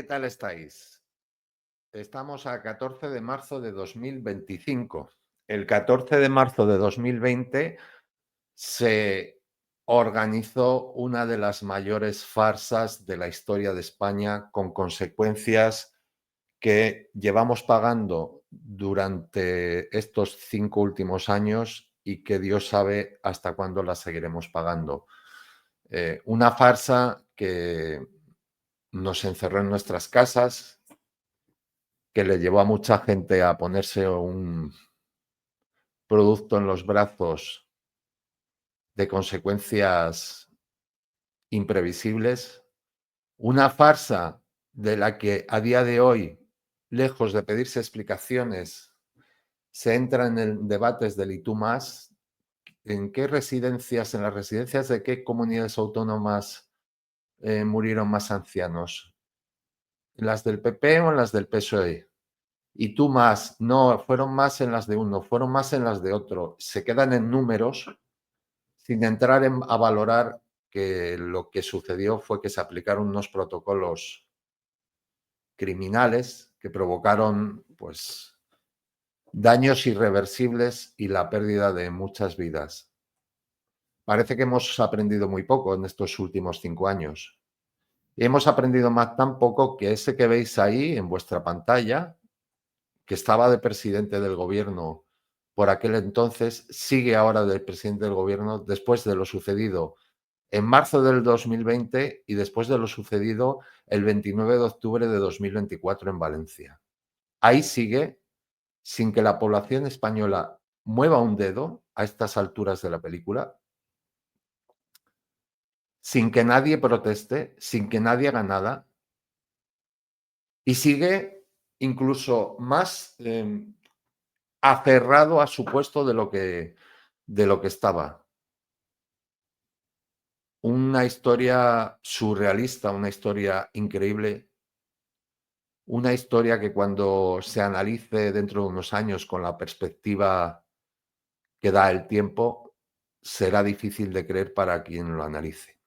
tal estáis? Estamos a 14 de marzo de 2025. El 14 de marzo de 2020 se organizó una de las mayores farsas de la historia de España, con consecuencias que llevamos pagando durante estos 5 últimos años y que Dios sabe hasta cuándo las seguiremos pagando. Una farsa que nos encerró en nuestras casas, que le llevó a mucha gente a ponerse un producto en los brazos de consecuencias imprevisibles, una farsa de la que a día de hoy, lejos de pedirse explicaciones, se entra en el debates del y tú más. ¿En qué residencias, en las residencias de qué comunidades autónomas murieron más ancianos? ¿En las del PP o en las del PSOE? Y tú más, no, fueron más en las de uno, fueron más en las de otro. Se quedan en números sin entrar a valorar que lo que sucedió fue que se aplicaron unos protocolos criminales que provocaron, pues, daños irreversibles y la pérdida de muchas vidas. Parece que hemos aprendido muy poco en estos últimos 5 años. Y hemos aprendido más tan poco que ese que veis ahí en vuestra pantalla, que estaba de presidente del gobierno por aquel entonces, sigue ahora de presidente del gobierno después de lo sucedido en marzo del 2020 y después de lo sucedido el 29 de octubre de 2024 en Valencia. Ahí sigue, sin que la población española mueva un dedo a estas alturas de la película, sin que nadie proteste, sin que nadie haga nada, y sigue incluso más aferrado a su puesto de lo que estaba. Una historia surrealista, una historia increíble, una historia que cuando se analice dentro de unos años con la perspectiva que da el tiempo, será difícil de creer para quien lo analice.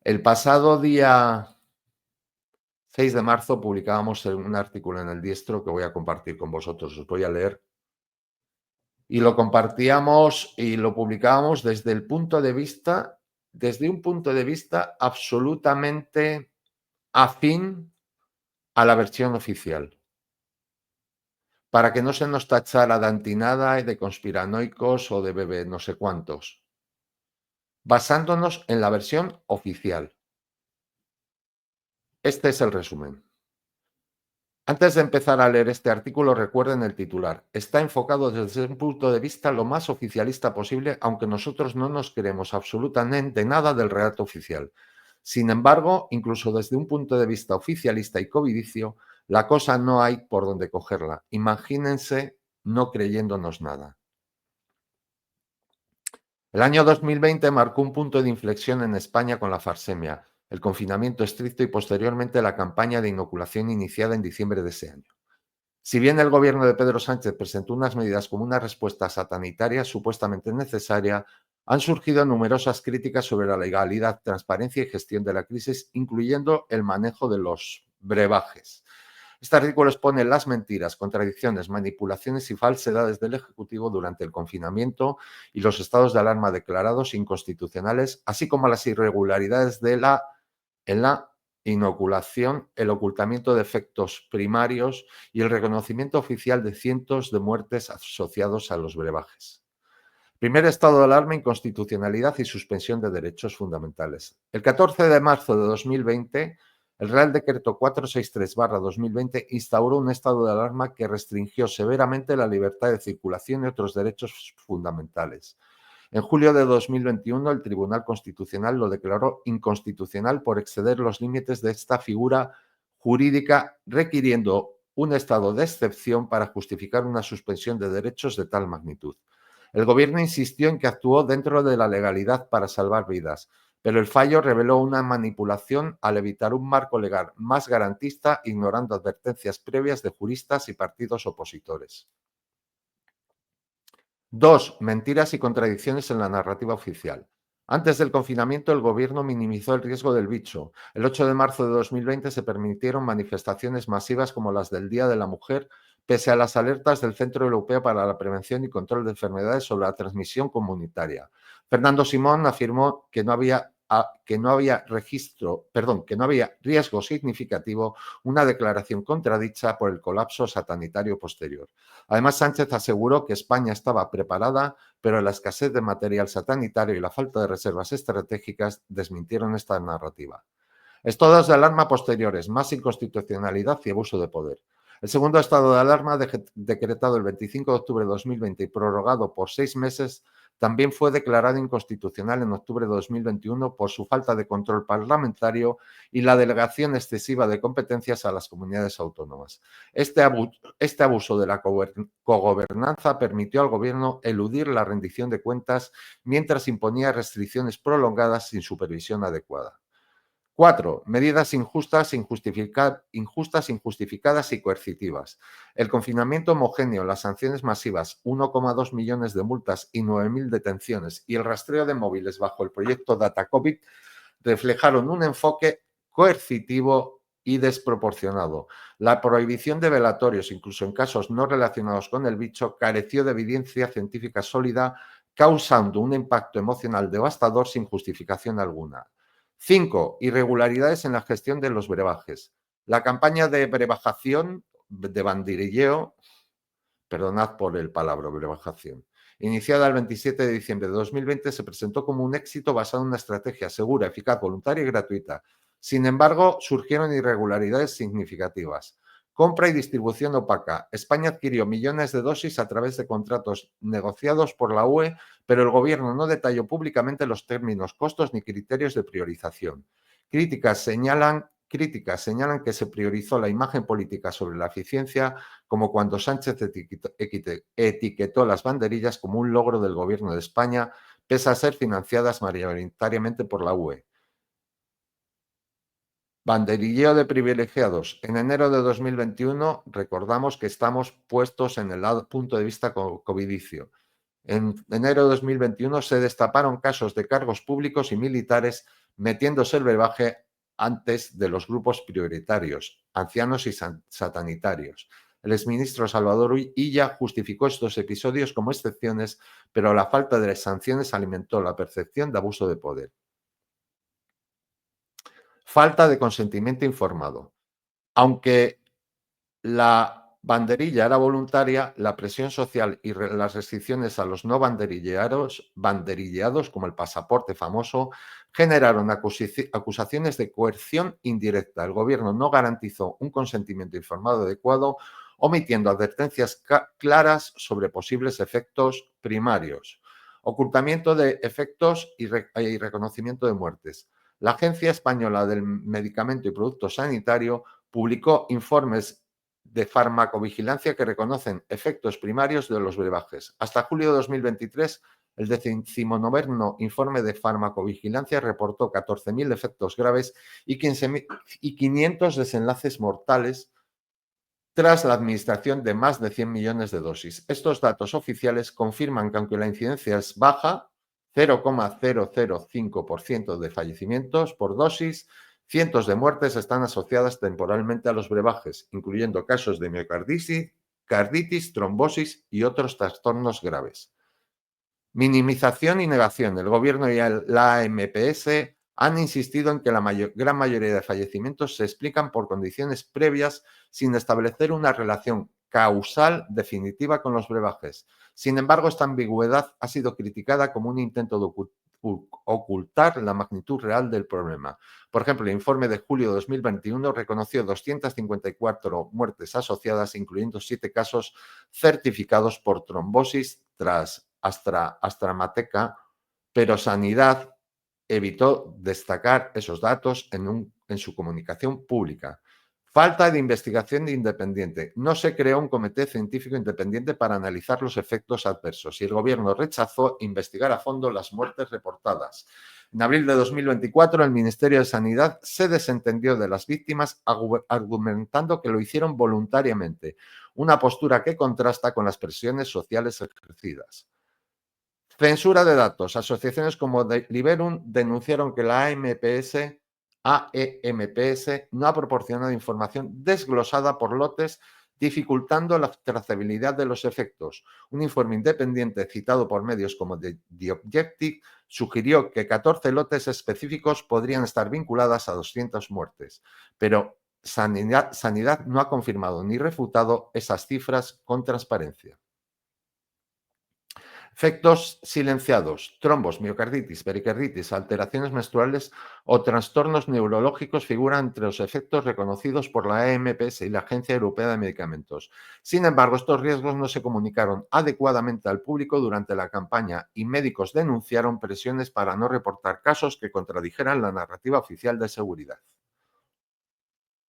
El pasado día 6 de marzo publicábamos un artículo en El Diestro que voy a compartir con vosotros, os voy a leer. Y lo compartíamos y lo publicábamos desde un punto de vista absolutamente afín a la versión oficial, para que no se nos tachara de antinada y de conspiranoicos o de bebé no sé cuántos, basándonos en la versión oficial. Este es el resumen. Antes de empezar a leer este artículo, recuerden el titular. Está enfocado desde un punto de vista lo más oficialista posible, aunque nosotros no nos creemos absolutamente nada del relato oficial. Sin embargo, incluso desde un punto de vista oficialista y covidicio, la cosa no hay por dónde cogerla. Imagínense no creyéndonos nada. El año 2020 marcó un punto de inflexión en España con la farsemia, el confinamiento estricto y posteriormente la campaña de inoculación iniciada en diciembre de ese año. Si bien el gobierno de Pedro Sánchez presentó unas medidas como una respuesta satanitaria supuestamente necesaria, han surgido numerosas críticas sobre la legalidad, transparencia y gestión de la crisis, incluyendo el manejo de los brebajes. Este artículo expone las mentiras, contradicciones, manipulaciones y falsedades del Ejecutivo durante el confinamiento y los estados de alarma declarados inconstitucionales, así como las irregularidades en la inoculación, el ocultamiento de efectos primarios y el reconocimiento oficial de cientos de muertes asociados a los brebajes. Primer estado de alarma, inconstitucionalidad y suspensión de derechos fundamentales. El 14 de marzo de 2020, el Real Decreto 463/2020 instauró un estado de alarma que restringió severamente la libertad de circulación y otros derechos fundamentales. En julio de 2021, el Tribunal Constitucional lo declaró inconstitucional por exceder los límites de esta figura jurídica, requiriendo un estado de excepción para justificar una suspensión de derechos de tal magnitud. El Gobierno insistió en que actuó dentro de la legalidad para salvar vidas, pero el fallo reveló una manipulación al evitar un marco legal más garantista, ignorando advertencias previas de juristas y partidos opositores. 2. Mentiras y contradicciones en la narrativa oficial. Antes del confinamiento, el gobierno minimizó el riesgo del bicho. El 8 de marzo de 2020 se permitieron manifestaciones masivas como las del Día de la Mujer, pese a las alertas del Centro Europeo para la Prevención y Control de Enfermedades sobre la transmisión comunitaria. Fernando Simón afirmó que no había riesgo significativo, una declaración contradicha por el colapso sanitario posterior. Además, Sánchez aseguró que España estaba preparada, pero la escasez de material sanitario y la falta de reservas estratégicas desmintieron esta narrativa. Estados de alarma posteriores, más inconstitucionalidad y abuso de poder. El segundo estado de alarma, decretado el 25 de octubre de 2020 y prorrogado por 6 meses, también fue declarado inconstitucional en octubre de 2021 por su falta de control parlamentario y la delegación excesiva de competencias a las comunidades autónomas. Este abuso de la cogobernanza permitió al Gobierno eludir la rendición de cuentas mientras imponía restricciones prolongadas sin supervisión adecuada. 4. Medidas injustas, injustificadas y coercitivas. El confinamiento homogéneo, las sanciones masivas, 1,2 millones de multas y 9.000 detenciones y el rastreo de móviles bajo el proyecto DataCovid reflejaron un enfoque coercitivo y desproporcionado. La prohibición de velatorios, incluso en casos no relacionados con el bicho, careció de evidencia científica sólida, causando un impacto emocional devastador sin justificación alguna. 5. Irregularidades en la gestión de los brebajes. La campaña de brebajación, de banderilleo, perdonad por el palabra brebajación, iniciada el 27 de diciembre de 2020, se presentó como un éxito basado en una estrategia segura, eficaz, voluntaria y gratuita. Sin embargo, surgieron irregularidades significativas. Compra y distribución opaca. España adquirió millones de dosis a través de contratos negociados por la UE, pero el Gobierno no detalló públicamente los términos, costos ni criterios de priorización. Críticas señalan que se priorizó la imagen política sobre la eficiencia, como cuando Sánchez etiquetó las banderillas como un logro del Gobierno de España, pese a ser financiadas mayoritariamente por la UE. Banderilleo de privilegiados. En enero de 2021 recordamos que estamos puestos en el punto de vista covidicio. En enero de 2021 se destaparon casos de cargos públicos y militares metiéndose el brebaje antes de los grupos prioritarios, ancianos y sanitarios. El exministro Salvador Illa justificó estos episodios como excepciones, pero la falta de sanciones alimentó la percepción de abuso de poder. Falta de consentimiento informado. Aunque la banderilla era voluntaria, la presión social y las restricciones a los no banderillados, como el pasaporte famoso, generaron acusaciones de coerción indirecta. El Gobierno no garantizó un consentimiento informado adecuado, omitiendo advertencias claras sobre posibles efectos primarios. Ocultamiento de efectos y reconocimiento de muertes. La Agencia Española del Medicamento y Producto Sanitario publicó informes de farmacovigilancia que reconocen efectos primarios de los brebajes. Hasta julio de 2023, el 19º informe de farmacovigilancia reportó 14.000 efectos graves y 500 desenlaces mortales tras la administración de más de 100 millones de dosis. Estos datos oficiales confirman que aunque la incidencia es baja, 0,005% de fallecimientos por dosis, cientos de muertes están asociadas temporalmente a los brebajes, incluyendo casos de miocarditis, trombosis y otros trastornos graves. Minimización y negación. El Gobierno y la AMPS han insistido en que la gran mayoría de fallecimientos se explican por condiciones previas sin establecer una relación causal definitiva con los brebajes. Sin embargo, esta ambigüedad ha sido criticada como un intento de ocultar la magnitud real del problema. Por ejemplo, el informe de julio de 2021 reconoció 254 muertes asociadas, incluyendo 7 casos certificados por trombosis tras AstraZeneca, pero Sanidad evitó destacar esos datos en su comunicación pública. Falta de investigación independiente. No se creó un comité científico independiente para analizar los efectos adversos y el Gobierno rechazó investigar a fondo las muertes reportadas. En abril de 2024, el Ministerio de Sanidad se desentendió de las víctimas argumentando que lo hicieron voluntariamente, una postura que contrasta con las presiones sociales ejercidas. Censura de datos. Asociaciones como Liberum denunciaron que la AEMPS no ha proporcionado información desglosada por lotes, dificultando la trazabilidad de los efectos. Un informe independiente citado por medios como The Objective sugirió que 14 lotes específicos podrían estar vinculadas a 200 muertes, pero Sanidad no ha confirmado ni refutado esas cifras con transparencia. Efectos silenciados, trombos, miocarditis, pericarditis, alteraciones menstruales o trastornos neurológicos figuran entre los efectos reconocidos por la EMPS y la Agencia Europea de Medicamentos. Sin embargo, estos riesgos no se comunicaron adecuadamente al público durante la campaña y médicos denunciaron presiones para no reportar casos que contradijeran la narrativa oficial de seguridad.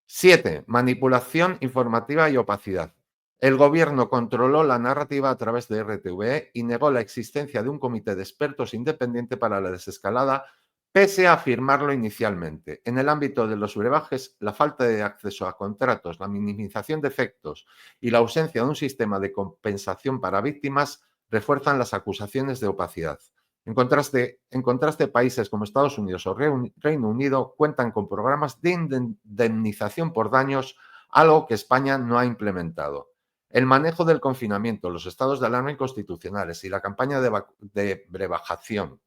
7. Manipulación informativa y opacidad. El gobierno controló la narrativa a través de RTVE y negó la existencia de un comité de expertos independiente para la desescalada, pese a afirmarlo inicialmente. En el ámbito de los brebajes, la falta de acceso a contratos, la minimización de efectos y la ausencia de un sistema de compensación para víctimas refuerzan las acusaciones de opacidad. En contraste, países como Estados Unidos o Reino Unido cuentan con programas de indemnización por daños, algo que España no ha implementado. El manejo del confinamiento, los estados de alarma inconstitucionales y la campaña de brebajación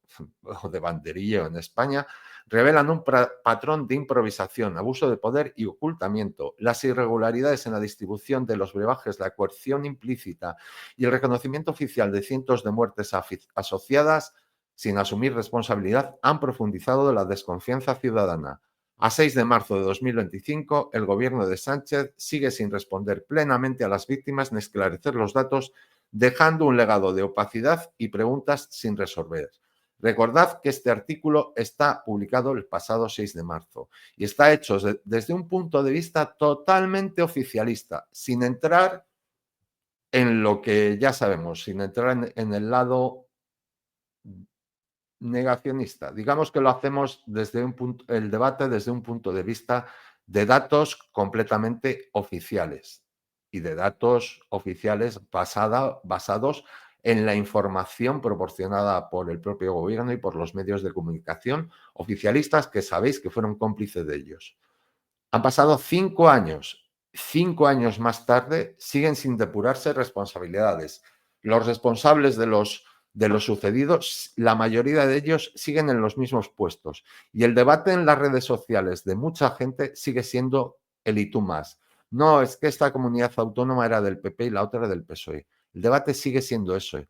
o de banderilleo en España revelan un patrón de improvisación, abuso de poder y ocultamiento. Las irregularidades en la distribución de los brebajes, la coerción implícita y el reconocimiento oficial de cientos de muertes asociadas sin asumir responsabilidad, han profundizado la desconfianza ciudadana. A 6 de marzo de 2025, el gobierno de Sánchez sigue sin responder plenamente a las víctimas ni esclarecer los datos, dejando un legado de opacidad y preguntas sin resolver. Recordad que este artículo está publicado el pasado 6 de marzo y está hecho desde un punto de vista totalmente oficialista, sin entrar en lo que ya sabemos, sin entrar en el lado negacionista. Digamos que lo hacemos desde el debate desde un punto de vista de datos completamente oficiales y de datos oficiales basados en la información proporcionada por el propio gobierno y por los medios de comunicación oficialistas que sabéis que fueron cómplices de ellos. Han pasado 5 años. 5 años más tarde siguen sin depurarse responsabilidades. Los responsables de lo sucedido, la mayoría de ellos siguen en los mismos puestos. Y el debate en las redes sociales de mucha gente sigue siendo el y tú más. No, es que esta comunidad autónoma era del PP y la otra era del PSOE. El debate sigue siendo ese,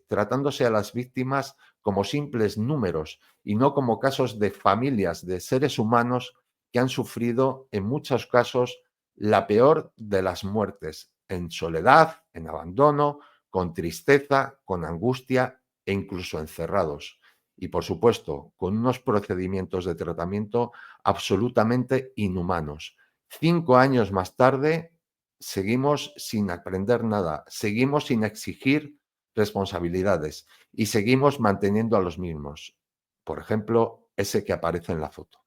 tratándose a las víctimas como simples números y no como casos de familias, de seres humanos que han sufrido en muchos casos la peor de las muertes, en soledad, en abandono, con tristeza, con angustia e incluso encerrados. Y por supuesto, con unos procedimientos de tratamiento absolutamente inhumanos. 5 años más tarde, seguimos sin aprender nada, seguimos sin exigir responsabilidades y seguimos manteniendo a los mismos. Por ejemplo, ese que aparece en la foto.